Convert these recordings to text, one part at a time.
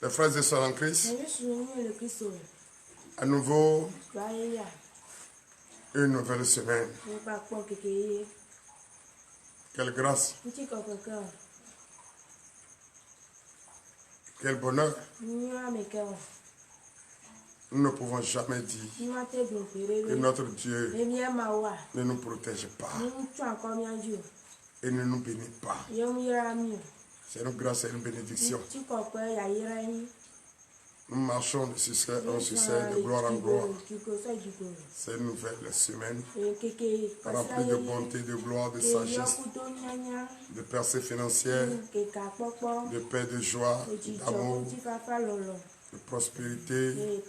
Les frères et sœurs en Christ, à nouveau, une nouvelle semaine. Quelle grâce, quel bonheur. Nous ne pouvons jamais dire que notre Dieu ne nous protège pas et ne nous bénit pas. C'est une grâce et une bénédiction. Nous marchons de succès en succès, de gloire en gloire. C'est une nouvelle semaine remplie de bonté, de gloire, de sagesse, de percées financières, de paix, de joie, d'amour, de prospérité.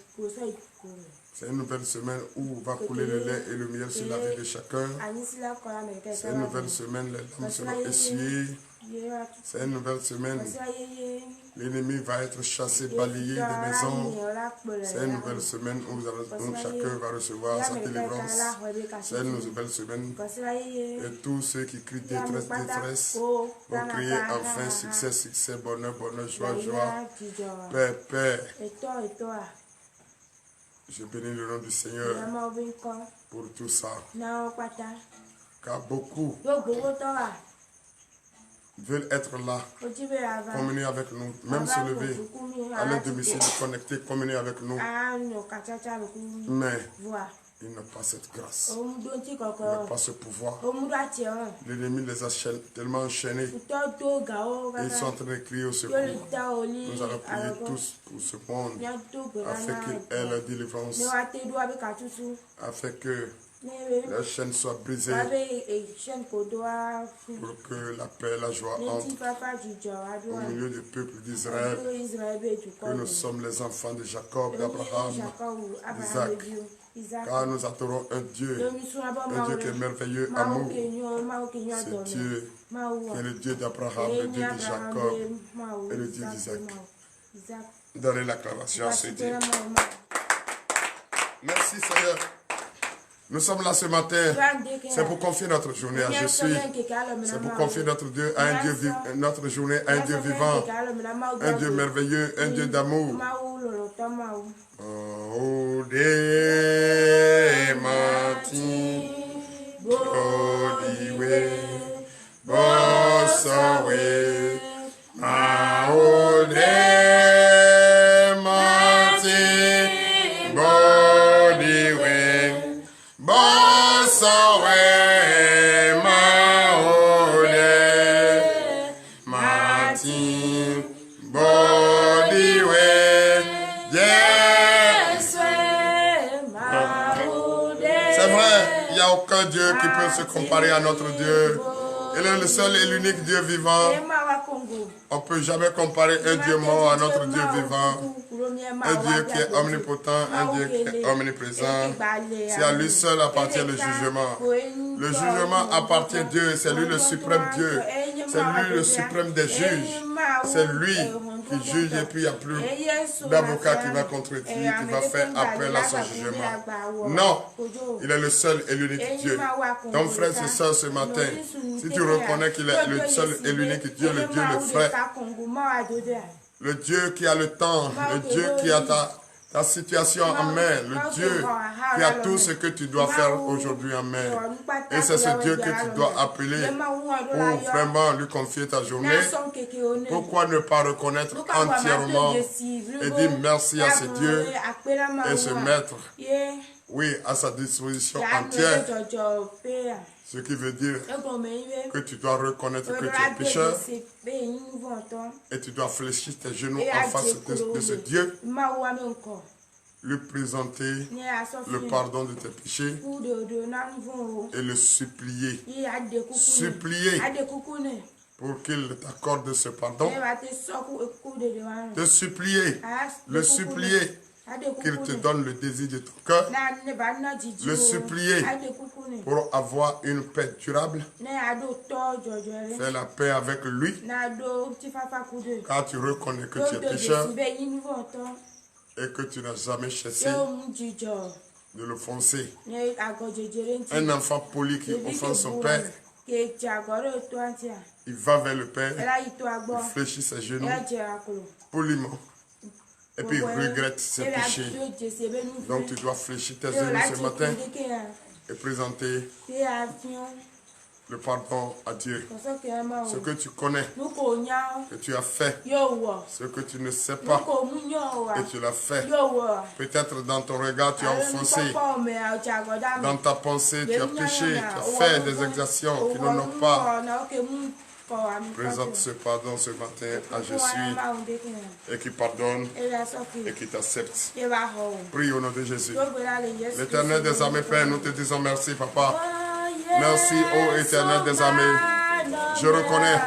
C'est une nouvelle semaine où va couler le lait et le miel sur la vie de chacun. C'est une nouvelle semaine, les larmes seront essuyées. C'est une nouvelle semaine. L'ennemi va être chassé, balayé des maisons. C'est une nouvelle semaine où chacun va recevoir sa délivrance. C'est une nouvelle semaine. Et tous ceux qui crient détresse, détresse, vont crier enfin succès, succès, bonheur, bonheur, joie, joie, paix, paix. Je bénis le nom du Seigneur pour tout ça. Car beaucoup veulent être là, communier avec nous, même se lever à leur domicile, connecter, communier avec nous. Mais ils n'ont pas cette grâce, ils n'ont pas ce pouvoir. L'ennemi les a tellement enchaînés. Ils sont en train de crier au secours. Nous allons prier tous pour ce monde, afin qu'il ait la délivrance, afin que la chaîne soit brisée, pour que la paix et la joie entrent au milieu du peuple d'Israël, que nous sommes les enfants de Jacob, d'Abraham, d'Isaac, car nous adorons un Dieu qui est merveilleux, amour. C'est Dieu qui est le Dieu d'Abraham, le Dieu de Jacob et le Dieu d'Isaac. Donnez l'acclamation à ce Dieu. Merci Seigneur. Nous sommes là ce matin, c'est pour confier notre journée à Jésus. C'est pour confier notre Dieu à un Dieu notre journée à un Dieu vivant, un Dieu merveilleux, un Dieu d'amour. Oh, des matins, Bodiwe, Bossawe, Maode. Dieu qui peut se comparer à notre Dieu. Il est le seul et l'unique Dieu vivant. On ne peut jamais comparer un Dieu mort à notre Dieu vivant. Un Dieu qui est omnipotent, un Dieu qui est omniprésent. C'est à lui seul appartient le jugement. Le jugement appartient à Dieu. C'est lui le suprême Dieu. C'est lui le suprême des juges. C'est lui qui juge et puis il n'y a plus d'avocat qui va contredire, qui va faire appel à son jugement. Non, il est le seul et l'unique Dieu. Donc frères et sœurs, ce matin, si tu reconnais qu'il est le seul et l'unique Dieu, le Dieu le vrai, le Dieu qui a le temps, le Dieu qui a ta situation en main, le Dieu qui a tout ce que tu dois faire aujourd'hui en main. Et c'est ce Dieu que tu dois appeler pour vraiment lui confier ta journée. Pourquoi ne pas reconnaître entièrement et dire merci à ce Dieu et se mettre, oui, à sa disposition entière. Ce qui veut dire que tu dois reconnaître que tu es pécheur et tu dois fléchir tes genoux en face de ce Dieu, lui présenter le pardon de tes péchés et le supplier. Supplier pour qu'il t'accorde ce pardon. Te supplier, le supplier. Qu'il te donne le désir de ton cœur, le supplier pour avoir une paix durable, faire la paix avec lui, car tu reconnais que tu es pécheur et que tu n'as jamais cessé de l'offenser. Un enfant poli qui offense son père Il va vers le Père, il fléchit ses genoux poliment. Et puis il regrette ses péchés. Donc tu dois fléchir tes genoux ce matin et présenter le pardon à Dieu. Ce que tu connais, que tu as fait, ce que tu ne sais pas, et tu l'as fait. Peut-être dans ton regard, tu as offensé. Dans ta pensée, tu as péché, tu as fait des exactions qui n'en ont pas. Présente ce pardon ce matin à Jésus et qui pardonne et qui t'accepte. Prie au nom de Jésus. L'Éternel des armées, Père, nous te disons merci, Papa. Merci, ô Éternel des armées. Je reconnais,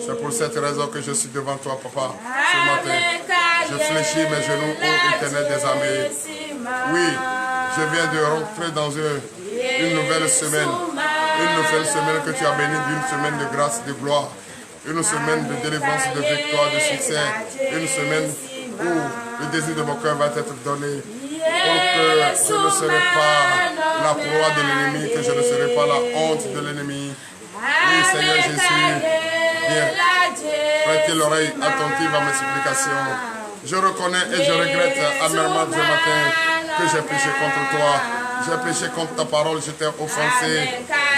c'est pour cette raison que je suis devant toi, Papa, ce matin. Je fléchis mes genoux, ô Éternel des armées. Oui, je viens de rentrer dans une nouvelle semaine. Une nouvelle semaine que tu as bénie d'une semaine de grâce, de gloire. Une semaine de délivrance, de victoire, de succès. Une semaine où le désir de mon cœur va être donné. Pour que je ne serai pas la proie de l'ennemi, que je ne serai pas la honte de l'ennemi. Oui, Seigneur Jésus, viens prêter l'oreille attentive à mes supplications. Je reconnais et je regrette amèrement ce matin que j'ai péché contre toi. J'ai péché contre ta parole, je t'ai offensé.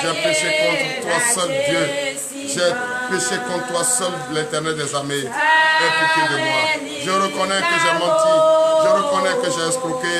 J'ai péché contre toi seul, Dieu. J'ai péché contre toi seul, l'Éternel des armées. Aie pitié de moi. Je reconnais que j'ai menti. Je reconnais que j'ai escroqué.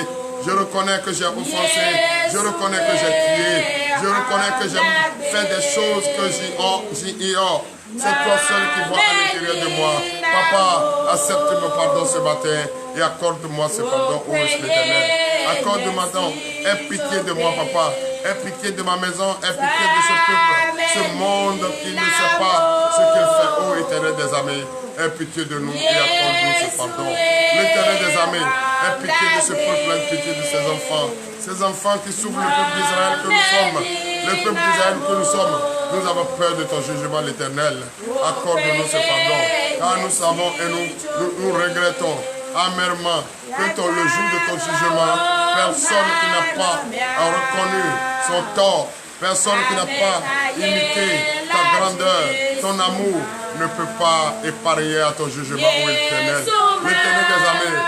Je reconnais que j'ai offensé. Je reconnais que j'ai tué. Je reconnais que j'ai fait des choses que j'ignore. C'est toi seul qui vois à l'intérieur de moi. Papa, accepte mon pardon ce matin et accorde-moi ce pardon, ô Éternel. Accorde-moi donc. Aie pitié de moi, Papa. Aie pitié de ma maison. Aie pitié de ce peuple, ce monde qui ne sait pas ce qu'il fait, ô Éternel des armées. Aie pitié de nous et accorde-nous ce pardon. L'Éternel des armées, aie pitié de ce peuple, aie pitié de ses enfants. Ces enfants qui souffrent, le peuple d'Israël que nous sommes. Le peuple d'Israël que nous sommes. Nous avons peur de ton jugement, l'Éternel. Accorde-nous ce pardon. Car nous savons et nous regrettons amèrement que le jour de ton jugement, personne qui n'a pas reconnu son tort, personne qui n'a pas imité ta grandeur, ton amour, ne peut pas épargner à ton jugement, ô Éternel. L'Éternel des armées,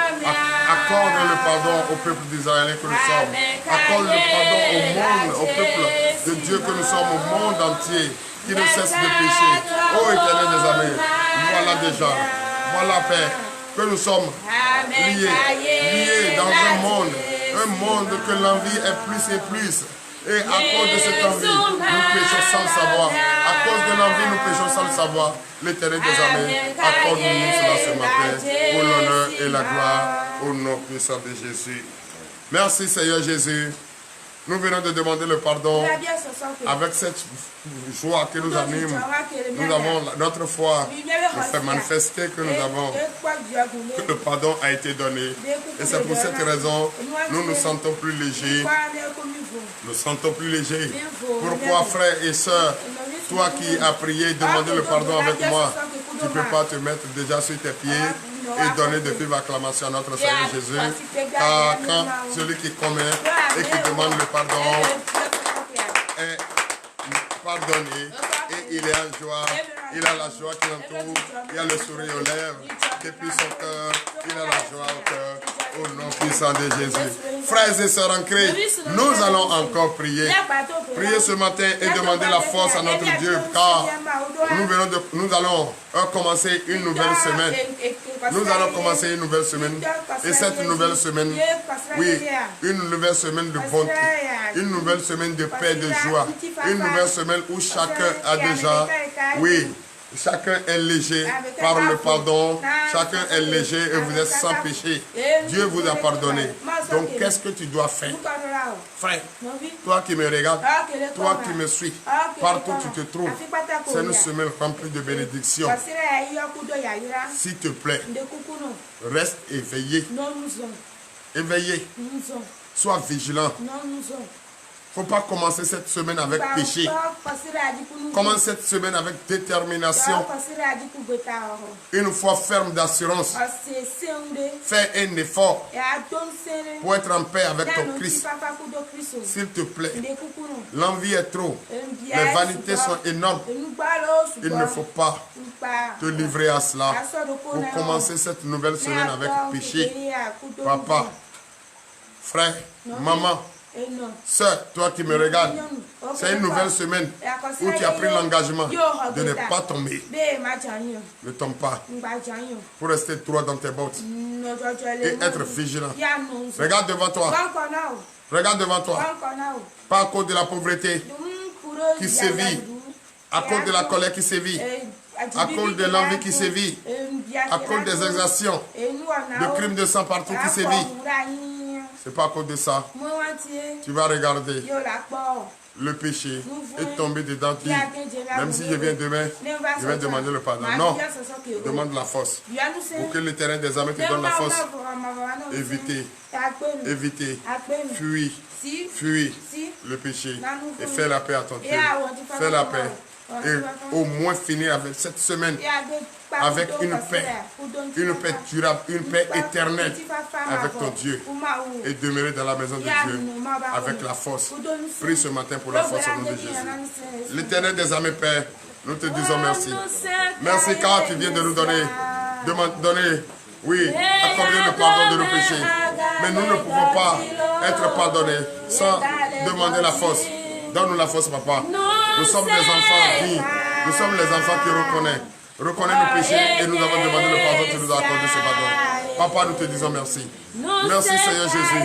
accorde le pardon au peuple d'Israël que nous sommes. Accorde le pardon au monde, au peuple de Dieu que nous sommes, au monde entier, qui ne cesse de pécher. Ô Éternel des armées, voilà déjà, voilà Père, que nous sommes liés dans un monde que l'envie est plus et plus. Et à cause de cette envie, nous péchons sans le savoir. À cause de l'envie, nous péchons sans le savoir. L'Éternel des armées, accorde-nous cela ce matin, pour l'honneur et la gloire, au nom puissant de Jésus. Merci Seigneur Jésus. Nous venons de demander le pardon avec cette joie qui nous anime. Nous avons notre foi nous fait manifester que nous avons, que le pardon a été donné. Et c'est pour cette raison, nous nous sentons plus légers. Nous sentons plus légers. Pourquoi, frères et sœurs, toi qui as prié, demander le pardon avec moi, tu ne peux pas te mettre déjà sur tes pieds et donner de vives acclamations à notre Seigneur Jésus. Car quand celui qui commet et qui demande le pardon est pardonné et il est en joie, il a la joie qui l'entoure, il a le sourire aux lèvres, depuis son cœur, il a la joie au cœur, au nom puissant de Jésus. Frères et sœurs en Christ, nous allons encore prier. Prier ce matin et demander la force à notre Dieu, car nous allons commencer une nouvelle semaine. Nous allons commencer une nouvelle semaine. Et cette nouvelle semaine, oui, une nouvelle semaine de bonté, une nouvelle semaine de paix, de joie, une nouvelle semaine où chacun a déjà, oui, chacun est léger par le pardon, chacun est léger et vous êtes sans péché. Dieu vous a pardonné. Donc qu'est-ce que tu dois faire? Frère, toi qui me regardes, toi qui me suis, partout où tu te trouves, c'est une semaine remplie de bénédictions. S'il te plaît, reste éveillé. Éveillé. Sois vigilant. faut pas commencer cette semaine avec péché. Commence cette semaine avec détermination. Une foi ferme d'assurance. Fais un effort pour être en paix avec ton Christ. S'il te plaît, l'envie est trop. Les vanités sont énormes. Il ne faut pas te livrer à cela pour commencer cette nouvelle semaine avec péché. Papa, frère, maman, sœur, toi qui me regardes, c'est une nouvelle semaine où tu as pris l'engagement de ne pas tomber. Ne tombe pas. Pour rester droit dans tes bottes et être vigilant. Regarde devant toi. Regarde devant toi. Pas à cause de la pauvreté qui sévit, à cause de la colère qui sévit, à cause de l'envie qui sévit, à cause des exactions, de crimes de sang partout qui sévit. C'est pas à cause de ça. Tu vas regarder le péché et tomber dedans. Même si je viens demain, je vais demander le pardon. Non, demande la force. Pour que l'Éternel des armées te donne la force. Évitez, évitez, fuis le péché et fais la paix à ton Dieu. Fais la paix. Et au moins finir avec cette semaine avec une paix durable, une paix éternelle avec ton Dieu et demeurer dans la maison de Dieu avec la force. Prie ce matin pour la force au nom de Jésus. L'Éternel des armées, Père, nous te disons merci. Merci car tu viens de nous donner, accorder le pardon de nos péchés. Mais nous ne pouvons pas être pardonnés sans demander la force. Donne-nous la force, Papa. Nous sommes des enfants dignes. Nous sommes les enfants qui reconnaissent nos péchés et nous avons demandé le pardon. Tu nous as accordé ce pardon. Papa, nous te disons merci. Merci, Seigneur Jésus.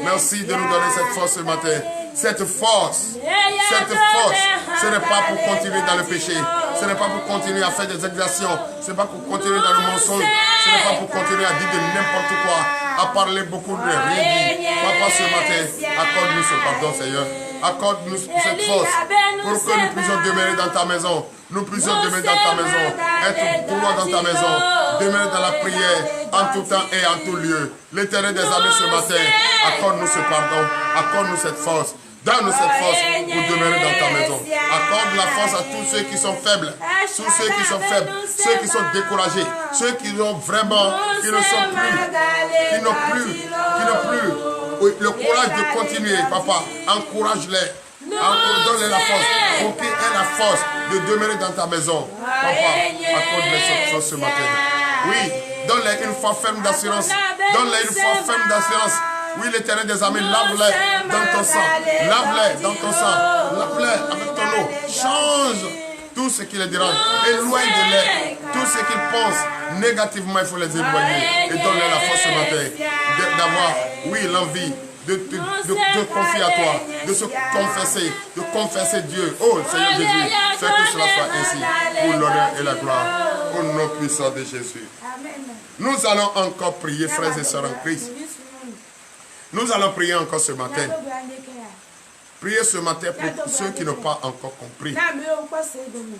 Merci de nous donner cette force ce matin. Cette force, ce n'est pas pour continuer dans le péché. Ce n'est pas pour continuer à faire des exactions. Ce n'est pas pour continuer dans le mensonge. Ce n'est pas pour continuer à dire de n'importe quoi, à parler beaucoup de rien dire. Papa, ce matin, accorde-nous ce pardon, Seigneur. Accorde-nous cette force pour que nous puissions demeurer dans ta maison. Nous puissions demeurer dans ta maison, être droit dans ta maison, demeurer dans la prière en tout temps et en tout lieu. L'Éternel des armées ce matin, accorde-nous ce pardon, accorde-nous cette force. Donne-nous cette force pour demeurer dans ta maison. Accorde la force à tous ceux qui sont faibles, tous ceux qui sont faibles, ceux qui sont découragés, ceux qui ont vraiment, qui ne sont plus, qui n'ont plus le courage de continuer, Papa. Encourage-les. Donne-les la force pour qu'ils aient la force de demeurer dans ta maison. Papa, accorde-les cette force ce matin. Oui, donne-les une foi ferme d'assurance. Donne-les une foi ferme d'assurance. Oui, l'Éternel des armées, lave-les dans ton sang. Lave-les dans ton sang. Lave-les avec ton eau. Change tout ce qui les dérange. Éloigne de l'air. Tout ce qu'ils pensent négativement, il faut les éloigner. Et donne-les la force ce matin d'avoir, oui, l'envie de confier à toi, de se confesser Dieu. Oh Seigneur Jésus, fais que cela soit ainsi pour l'honneur et la gloire. Au nom puissant de Jésus. Nous allons encore prier, frères et sœurs en Christ. Nous allons prier encore ce matin. Priez ce matin pour ceux qui n'ont pas encore compris,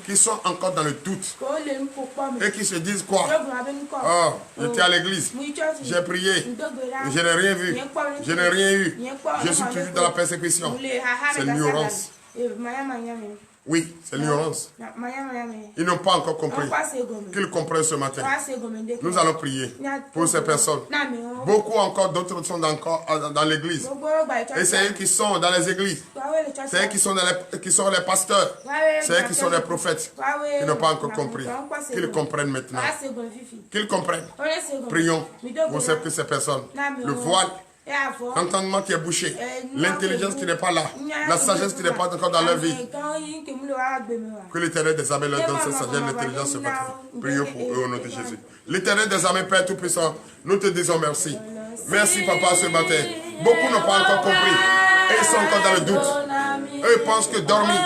qui sont encore dans le doute et qui se disent quoi? Oh, j'étais à l'église, j'ai prié, je n'ai rien vu, je n'ai rien eu, je suis toujours dans la persécution. C'est l'ignorance. Oui, c'est l'ignorance. Ils n'ont pas encore compris. Qu'ils comprennent ce matin. Nous allons prier pour ces personnes. Beaucoup encore d'autres sont encore dans l'église. Et c'est eux qui sont dans les églises. C'est eux qui sont les pasteurs. C'est eux qui sont les prophètes. Qui n'ont pas encore compris. Qu'ils comprennent maintenant. Qu'ils comprennent. Prions pour ces personnes. Le voile. L'entendement qui est bouché, l'intelligence qui n'est pas là, la sagesse qui n'est pas encore dans leur vie. Que l'Éternel des armées leur donne cette sagesse, l'intelligence ce matin. Prions pour eux au nom de Jésus. L'Éternel des armées, Père Tout-Puissant, nous te disons merci. Merci Papa ce matin. Beaucoup n'ont pas encore compris et ils sont encore dans le doute. Eux pensent que dormir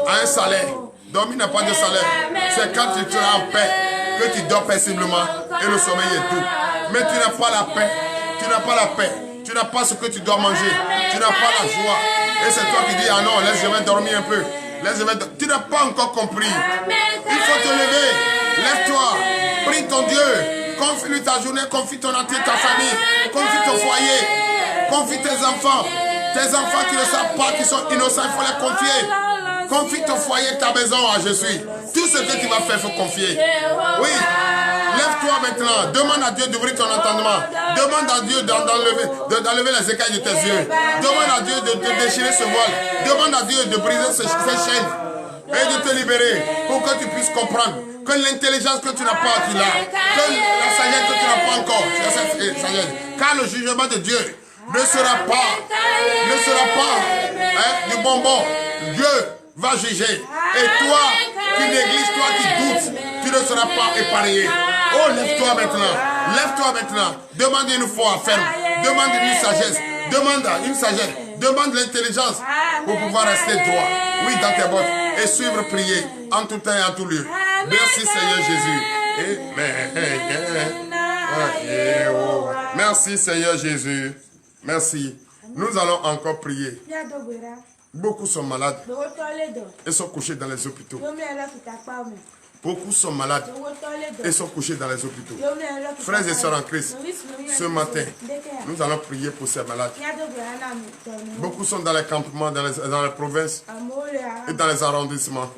a un salaire. Dormir n'a pas de salaire. C'est quand tu seras en paix que tu dors paisiblement et le sommeil est doux. Mais tu n'as pas la paix. Tu n'as pas la paix, tu n'as pas ce que tu dois manger, tu n'as pas la joie. Et c'est toi qui dis, ah non, laisse-moi dormir un peu. Tu n'as pas encore compris. Il faut te lever, lève-toi, prie ton Dieu, confie-lui ta journée, confie ton entier, ta famille, confie ton foyer, confie tes enfants. Tes enfants qui ne savent pas, qui sont innocents, il faut les confier. Confie ton foyer, ta maison à Jésus. Tout ce que tu vas faire, il faut confier. Oui. Lève-toi maintenant. Demande à Dieu d'ouvrir ton entendement. Demande à Dieu d'enlever les écailles de tes yeux. Demande à Dieu de déchirer ce voile. Demande à Dieu de briser ces chaînes et de te libérer pour que tu puisses comprendre que l'intelligence que tu n'as pas, tu l'as. Que la sagesse que tu n'as pas encore, tu as cette sagesse. Car le jugement de Dieu ne sera pas du bonbon. Dieu va juger. Et toi qui négliges, toi qui doutes, tu ne seras pas épargné. Oh, lève-toi maintenant. Lève-toi maintenant. Demande une foi ferme. Demande une sagesse. Demande une sagesse. Demande l'intelligence pour pouvoir rester droit. Oui, dans tes bottes. Et suivre, prier en tout temps et en tout lieu. Merci Seigneur Jésus. Amen. Merci Seigneur Jésus. Merci. Nous allons encore prier. Beaucoup sont malades et sont couchés dans les hôpitaux. Beaucoup sont malades et sont couchés dans les hôpitaux. Frères et sœurs en Christ, ce matin, nous allons prier pour ces malades. Beaucoup sont dans les campements, dans les provinces et dans les arrondissements.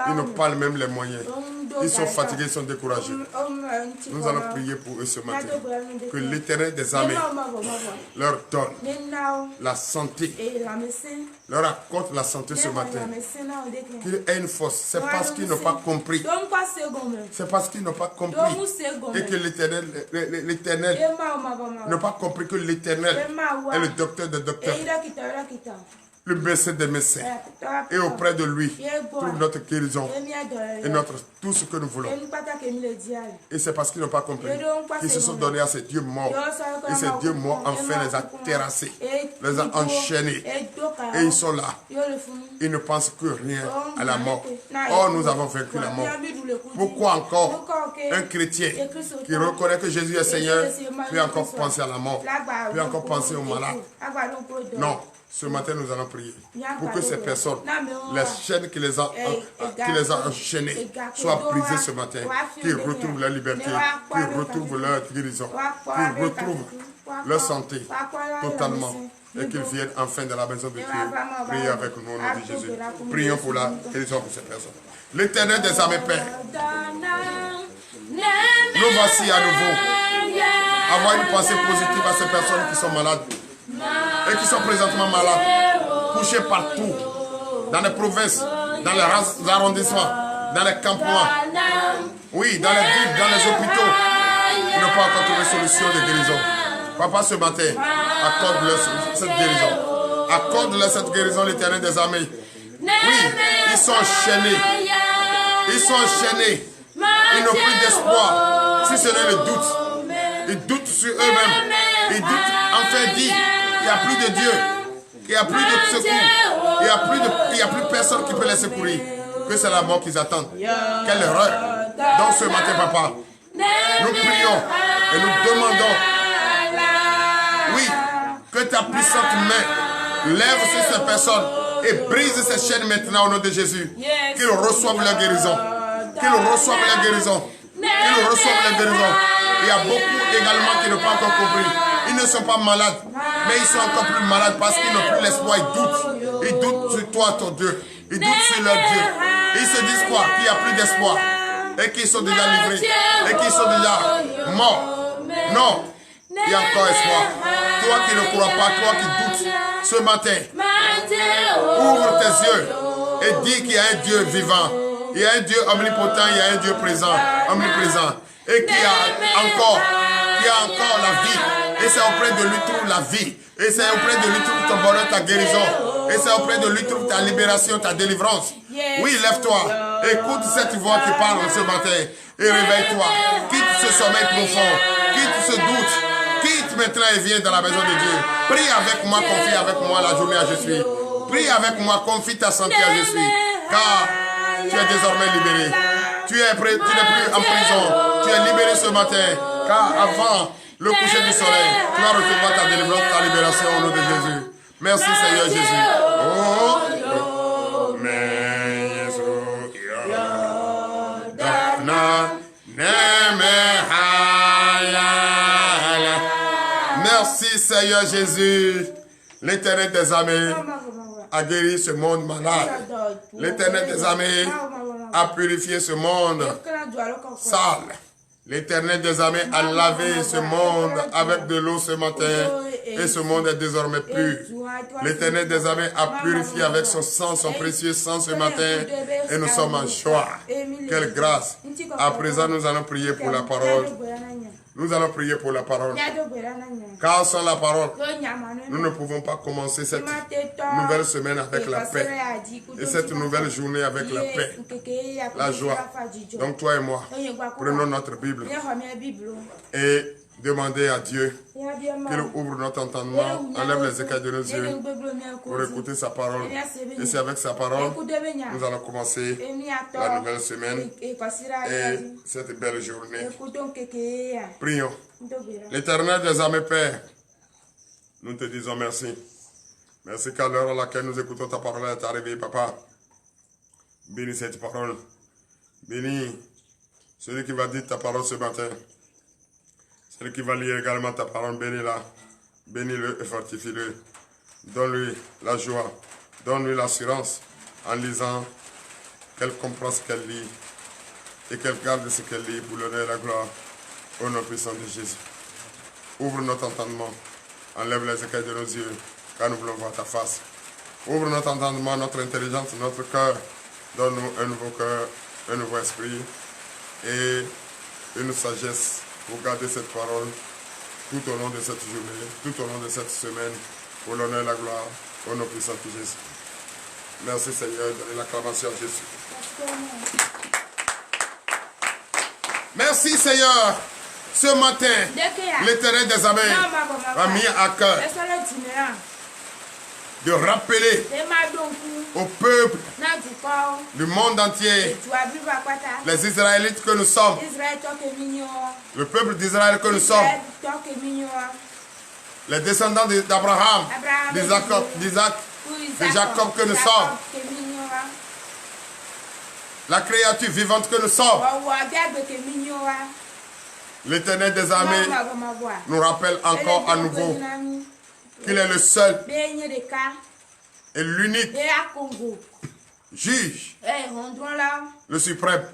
Ils n'ont pas même les moyens. Ils sont fatigués, ils sont découragés. Nous allons prier pour eux ce matin. Que l'Éternel des armées leur donne la santé, leur accorde la santé ce matin. Qu'ils aient une force. C'est parce qu'ils n'ont pas compris. C'est parce qu'ils n'ont pas compris. Et que l'Éternel n'a pas compris que l'Éternel est le docteur des docteurs, le médecin des médecins. Et auprès de lui, trouve notre guérison et tout ce que nous voulons. Et c'est parce qu'ils n'ont pas compris qu'ils se sont donnés à ces dieux morts. Et ces dieux morts, enfin, les a terrassés, les a enchaînés. Et ils sont là. Ils ne pensent que rien à la mort. Oh, nous avons vaincu la mort. Pourquoi encore un chrétien qui reconnaît que Jésus est Seigneur peut encore penser à la mort, peut encore penser aux malades? Non. Ce matin, nous allons prier pour que ces personnes, les chaînes qui les a enchaînées, soient brisées ce matin, qu'ils retrouvent leur liberté, qu'ils retrouvent leur guérison, qu'ils retrouvent leur santé totalement et qu'ils viennent enfin dans la maison de Dieu. Priez avec nous au nom de Jésus. Prions pour la guérison de ces personnes. L'Éternel des armées, Père, nous voici à nouveau. Avoir une pensée positive à ces personnes qui sont malades et qui sont présentement malades, couchés partout, dans les provinces, dans les arrondissements, dans les campements, oui, dans les villes, dans les hôpitaux, ils n'ont pas encore trouvé solution de guérison. Papa, ce matin, accorde-leur cette guérison. Accorde-leur cette guérison, l'Éternel des armées. Oui, ils sont enchaînés. Ils sont enchaînés. Ils n'ont plus d'espoir, si ce n'est le doute. Ils doutent sur eux-mêmes. Ils doutent, enfin dit, il n'y a plus de Dieu. Il n'y a plus de secours. Il n'y a plus personne qui peut les secourir. Que c'est la mort qu'ils attendent. Quelle erreur. Donc ce matin, papa, nous prions et nous demandons, oui, que ta puissante main lève sur ces personnes et brise ces chaînes maintenant au nom de Jésus. Qu'ils reçoivent la guérison. Qu'ils reçoivent la guérison. Qu'ils reçoivent la guérison. Il y a beaucoup également qui n'ont pas encore compris. Ils ne sont pas malades, mais ils sont encore plus malades parce qu'ils n'ont plus l'espoir. Ils doutent. Ils doutent sur toi, ton Dieu. Ils doutent sur leur Dieu. Ils se disent quoi? Qu'il n'y a plus d'espoir. Et qu'ils sont déjà livrés. Et qu'ils sont déjà morts. Non. Il y a encore espoir. Toi qui ne crois pas, toi qui doutes, ce matin, ouvre tes yeux et dis qu'il y a un Dieu vivant. Il y a un Dieu omnipotent, il y a un Dieu présent, omniprésent. Et qui a encore la vie. Et c'est auprès de lui trouve la vie. Et c'est auprès de lui trouve ton bonheur, ta guérison. Et c'est auprès de lui trouve ta libération, ta délivrance. Oui, lève-toi. Écoute cette voix qui parle ce matin. Et réveille-toi. Quitte ce sommeil profond. Quitte ce doute. Quitte maintenant et viens dans la maison de Dieu. Prie avec moi, confie avec moi la journée à je suis. Prie avec moi, confie ta santé à je suis. Car tu es désormais libéré. Tu n'es plus en prison. Tu es libéré ce matin. Car avant le coucher du soleil, tu vas recevoir ta délivrance, ta libération au nom de Jésus. Merci Seigneur Jésus. Oh, merci Seigneur Jésus. L'Éternel des armées a guéri ce monde malade. L'Éternel des armées a purifié ce monde sale. L'Éternel des armées a lavé ce monde avec de l'eau ce matin et ce monde est désormais pur. L'Éternel des armées a purifié avec son sang, son précieux sang ce matin et nous sommes en joie. Quelle grâce. À présent, nous allons prier pour la parole. Nous allons prier pour la parole. Car sans la parole, nous ne pouvons pas commencer cette nouvelle semaine avec la paix. Et cette nouvelle journée avec la paix, la joie. Donc toi et moi, prenons notre Bible et demandez à Dieu qu'il ouvre notre entendement, enlève les écailles de nos yeux pour écouter sa parole. Et c'est avec sa parole, nous allons commencer la nouvelle semaine et cette belle journée. Prions. L'Éternel des armées, Père, nous te disons merci. Merci qu'à l'heure à laquelle nous écoutons ta parole est arrivée, Papa. Bénis cette parole. Bénis celui qui va dire ta parole ce matin. Celui qui va lire également ta parole, bénis-la. Bénis-le et fortifie-le. Donne-lui la joie. Donne-lui l'assurance en lisant qu'elle comprend ce qu'elle lit et qu'elle garde ce qu'elle lit pour l'honneur et la gloire au nom puissant de Jésus. Ouvre notre entendement. Enlève les écailles de nos yeux car nous voulons voir ta face. Ouvre notre entendement, notre intelligence, notre cœur. Donne-nous un nouveau cœur, un nouveau esprit et une sagesse pour garder cette parole tout au long de cette journée, tout au long de cette semaine, pour l'honneur et la gloire, au nom puissant de Jésus. Merci Seigneur, donnez l'acclamation à Jésus. Merci Seigneur, ce matin, l'Éternel des armées a mis à cœur de rappeler au peuple du monde entier, les Israélites que nous sommes, le peuple d'Israël que nous sommes, les descendants d'Abraham, d'Isaac, de Jacob que nous sommes, la créature vivante que nous sommes. L'Éternel des armées nous rappelle encore à nouveau qu'il est le seul et l'unique juge, le suprême.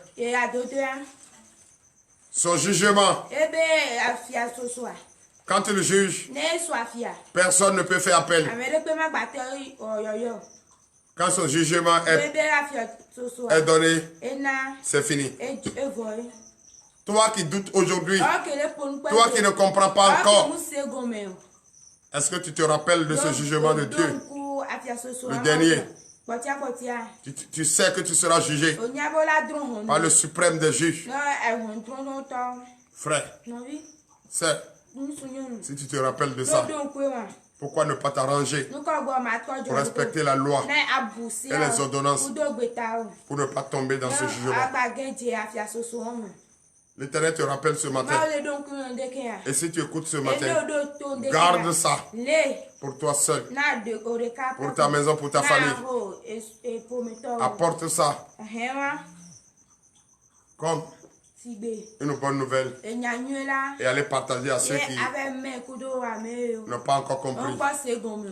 Son jugement, quand il juge, personne ne peut faire appel. Quand son jugement est donné, c'est fini. Toi qui doutes aujourd'hui, toi qui ne comprends pas encore, est-ce que tu te rappelles de ce jugement de Dieu, le dernier? Tu sais que tu seras jugé par le suprême des juges. Frère, sœur, si tu te rappelles de ça, pourquoi ne pas t'arranger pour respecter la loi et les ordonnances pour ne pas tomber dans ce jugement? L'Éternel te rappelle ce matin. Et si tu écoutes ce matin, garde ça pour toi seul, pour ta maison, pour ta famille. Apporte ça comme une bonne nouvelle et allez partager à ceux qui n'ont pas encore compris.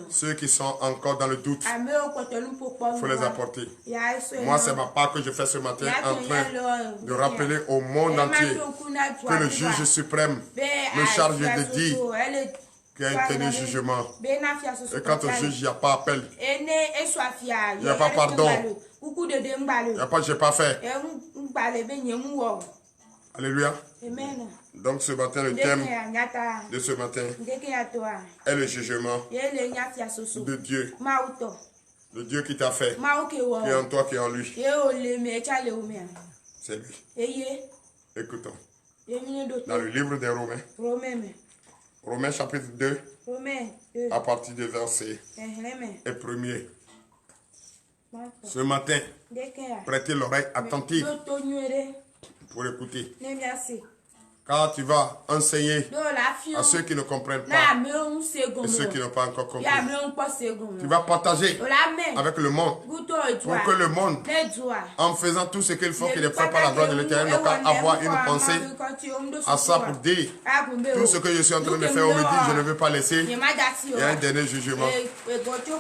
Ceux qui sont encore dans le doute, il faut les apporter. Moi, c'est ma part que je fais ce matin en train de rappeler au monde entier que le juge suprême me charge de dire qu'il y a un dernier jugement. Et quand on juge, il n'y a pas appel. Il n'y a pas pardon. Il n'y a pas je n'ai pas fait. Alléluia. Amen. Donc ce matin, le thème de ce matin est le jugement de Dieu. Le Dieu qui t'a fait, qui est en toi, qui est en lui. C'est lui. Écoutons. Dans le livre des Romains, Romains chapitre 2, à partir du verset 1er. Ce matin, prêtez l'oreille attentive pour écouter. Car tu vas enseigner à ceux qui ne comprennent pas et ceux qui n'ont pas encore compris. Tu vas partager avec le monde pour que le monde, en faisant tout ce qu'il faut qu'il ne fasse pas la gloire de l'Éternel, n'a qu'à avoir une pensée à ça pour dire tout ce que je suis en train de faire, on me dit je ne veux pas laisser. Il y a un dernier jugement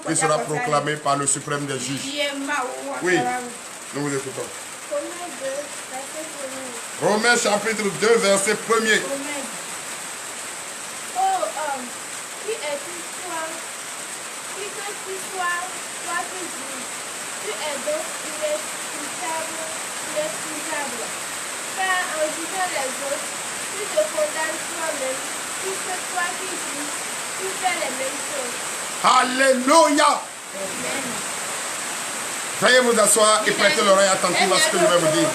qui sera proclamé par le suprême des juges. Oui, nous vous écoutons. Romains chapitre 2, verset 1er. Oh, qui es-tu toi? Qui que tu sois, toi qui juges. Tu es donc irréfutable. Car en jugeant les autres, tu te condamnes toi-même, puisque toi qui juges, tu fais les mêmes choses. Alléluia. Amen. Veuillez vous asseoir et prêter l'oreille attentive à ce que je vais vous dire.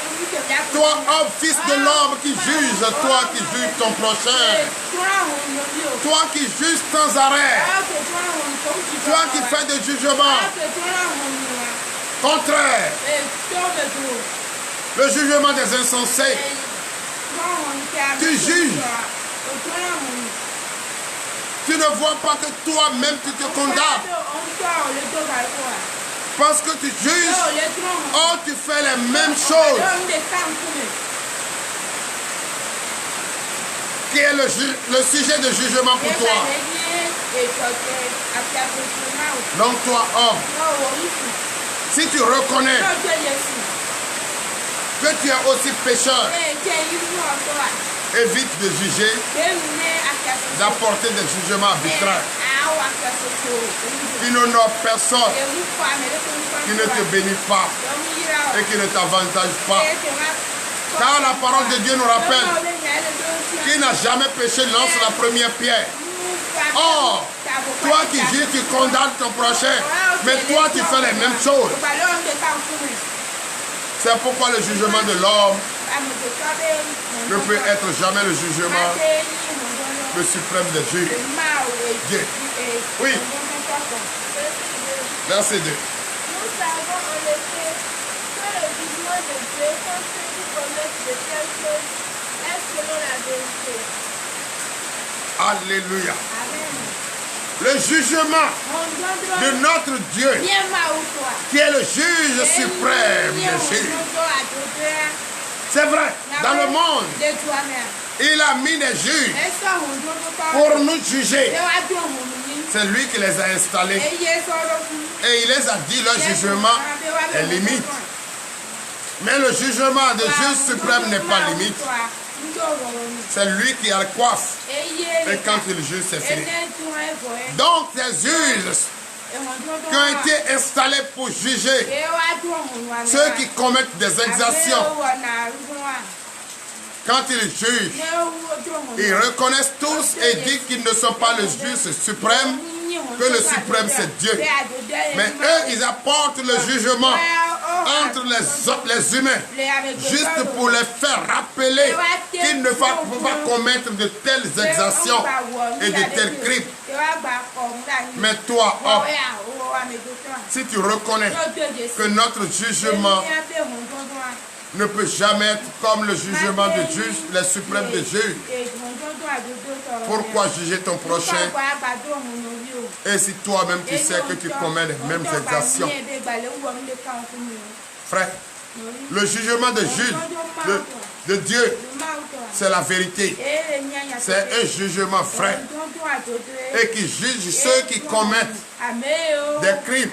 Toi, homme, fils de l'homme qui juge, toi qui juges ton prochain, toi qui juges sans arrêt, toi qui fais des jugements contraires, le jugement des insensés, tu juges. Tu ne vois pas que toi-même tu te condamnes. Parce que tu juges, oh, tu fais les mêmes choses. Qui est le sujet de jugement pour toi? Donc toi, homme, si tu reconnais que tu es aussi pécheur, évite de juger, d'apporter des jugements arbitraires qui n'honorent personne, qui ne te bénissent pas et qui ne t'avantagent pas. Car la parole de Dieu nous rappelle qu'il n'a jamais péché, lance la première pierre. Or, toi qui juges, tu condamnes ton prochain, mais toi tu fais les mêmes choses. C'est pourquoi le jugement de l'homme ne peut être jamais le jugement le suprême des juges. Dieu. Oui. Verset 2. Nous savons en effet que le jugement de Dieu contre ceux qui commettent de telles choses est selon la vérité. Alléluia. Amen. Le jugement de notre Dieu, qui est le juge suprême des juges. C'est vrai, dans le monde, il a mis des juges pour nous juger. C'est lui qui les a installés. Et il les a dit, leur jugement est limite. Mais le jugement de juge suprême n'est pas limite. C'est lui qui a le coiffe. Et quand il juge, c'est fini. Donc, ces juges qui ont été installés pour juger ceux qui commettent des exactions, quand ils jugent, ils reconnaissent tous et disent qu'ils ne sont pas le juge suprême, que le suprême c'est Dieu. Mais eux, ils apportent le jugement entre les humains, juste pour les faire rappeler qu'ils ne vont pas commettre de telles exactions et de tels crimes. Mais toi, homme, si tu reconnais que notre jugement ne peut jamais être comme le jugement de juge, les suprêmes des juges, pourquoi juger ton prochain? Et si toi-même tu sais que tu commets les mêmes exactions? Frère, le jugement de juge, de Dieu, c'est la vérité. C'est un jugement vrai. Et qui juge ceux qui commettent des crimes,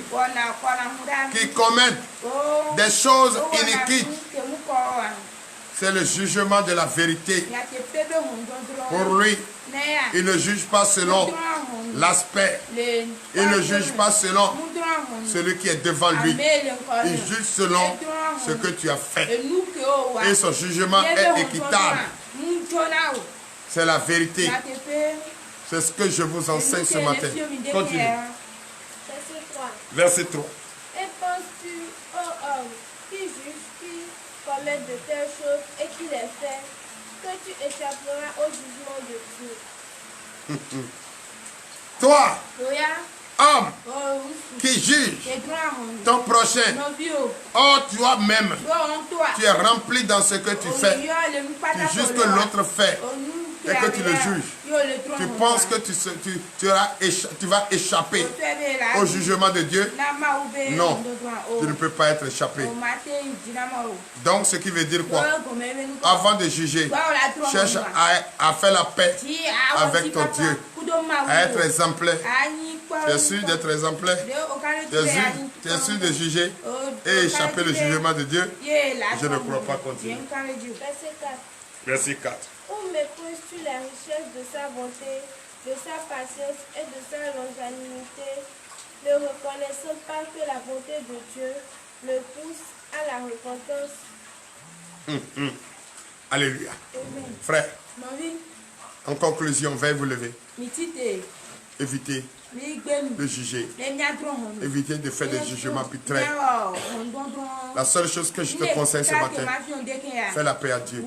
qui commettent des choses iniquites. C'est le jugement de la vérité. Pour lui, il ne juge pas selon l'aspect. Il ne juge pas selon celui qui est devant lui. Il juge selon ce que tu as fait. Et son jugement est équitable. C'est la vérité. C'est ce que je vous enseigne ce matin. Continue. Verset 3. Et penses-tu, ô homme, qui juge, qui commet de telles choses et qui les fait, que tu échapperas au jugement de Dieu? Toi, homme, qui juge ton prochain. Oh, toi-même, tu es rempli dans ce que tu fais. Tu juges que l'autre fait et que tu le juges. Tu penses que tu vas échapper au jugement de Dieu? Non, tu ne peux pas être échappé. Donc, ce qui veut dire quoi? Avant de juger, cherche à faire la paix avec ton Dieu, à être exemplaire. Tu es sûr d'être exemplaire? Tu es sûr de juger et échapper le jugement de Dieu? Je ne crois pas continuer. Verset 4. Où méprises-tu la richesse de sa bonté, de sa patience et de sa longanimité, ne reconnaissant pas que la bonté de Dieu le pousse à la repentance? Alléluia. Amen. Frère, en conclusion, veuillez vous lever. Évitez de juger. Évitez de faire des jugements arbitraires. La seule chose que je te conseille ce matin, fais la paix à Dieu.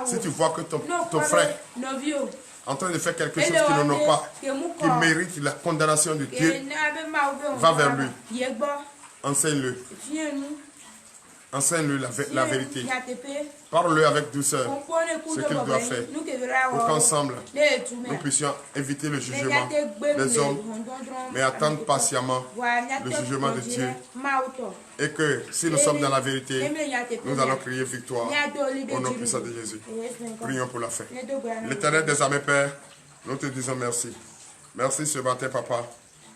Si tu vois que ton frère est en train de faire quelque chose qu'il n'en a pas, qui mérite la condamnation de Dieu, va vers lui. Enseigne-le. Enseigne-lui la vérité. Parle-le avec douceur ce qu'il doit faire pour qu'ensemble nous puissions éviter le jugement des hommes, mais attendre patiemment le jugement de Dieu. Et que si nous sommes dans la vérité, nous allons crier victoire au nom puissant de Jésus. Prions pour la fin. L'Éternel des armées, Père, nous te disons merci. Merci ce matin, Papa.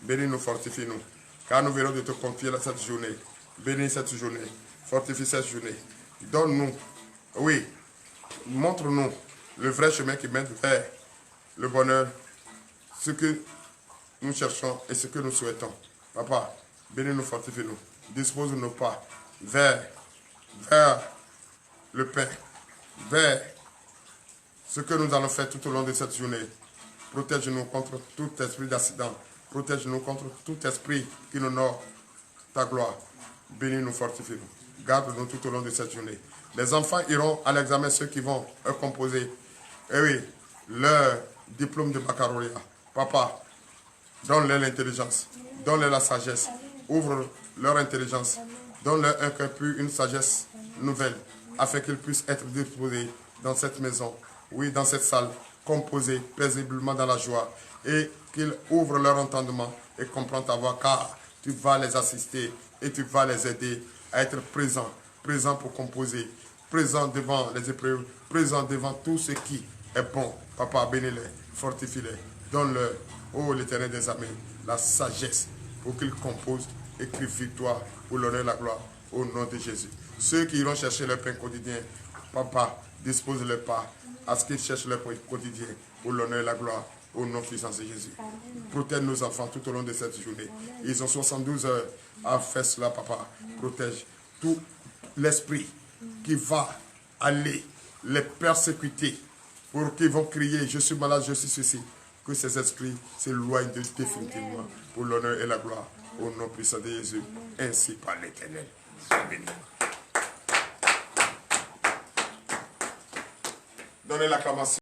Bénis-nous, fortifie-nous, car nous verrons de te confier cette journée. Bénis cette journée. Fortifie cette journée. Donne-nous, oui, montre-nous le vrai chemin qui mène vers le bonheur, ce que nous cherchons et ce que nous souhaitons. Papa, bénis-nous, fortifie-nous. Dispose nos pas vers le pain, vers ce que nous allons faire tout au long de cette journée. Protège-nous contre tout esprit d'accident. Protège-nous contre tout esprit qui nous honore ta gloire. Bénis-nous, fortifie-nous. Garde-nous tout au long de cette journée. Les enfants iront à l'examen, ceux qui vont composer leur diplôme de baccalauréat. Papa, donne-leur l'intelligence, donne-leur la sagesse, ouvre leur intelligence, donne-leur un cœur pur, une sagesse nouvelle, afin qu'ils puissent être disposés dans cette maison, oui, dans cette salle, composer paisiblement dans la joie, et qu'ils ouvrent leur entendement et comprennent ta voix, car tu vas les assister et tu vas les aider à être présents pour composer, présents devant les épreuves, présents devant tout ce qui est bon. Papa, bénis-les, fortifie-les, donne-leur, ô l'Éternel des armées, la sagesse pour qu'ils composent et crient victoire pour l'honneur et la gloire au nom de Jésus. Ceux qui iront chercher leur pain quotidien, Papa, dispose leur pas à ce qu'ils cherchent leur pain quotidien pour l'honneur et la gloire au nom puissant de Jésus. Protège nos enfants tout au long de cette journée. Ils ont 72 heures à faire cela, Papa. Protège tout l'esprit qui va aller les persécuter pour qu'ils vont crier, je suis malade, je suis ceci. Que ces esprits s'éloignent définitivement pour l'honneur et la gloire au nom puissant de Jésus, ainsi par l'Éternel. Béni. Donnez l'acclamation.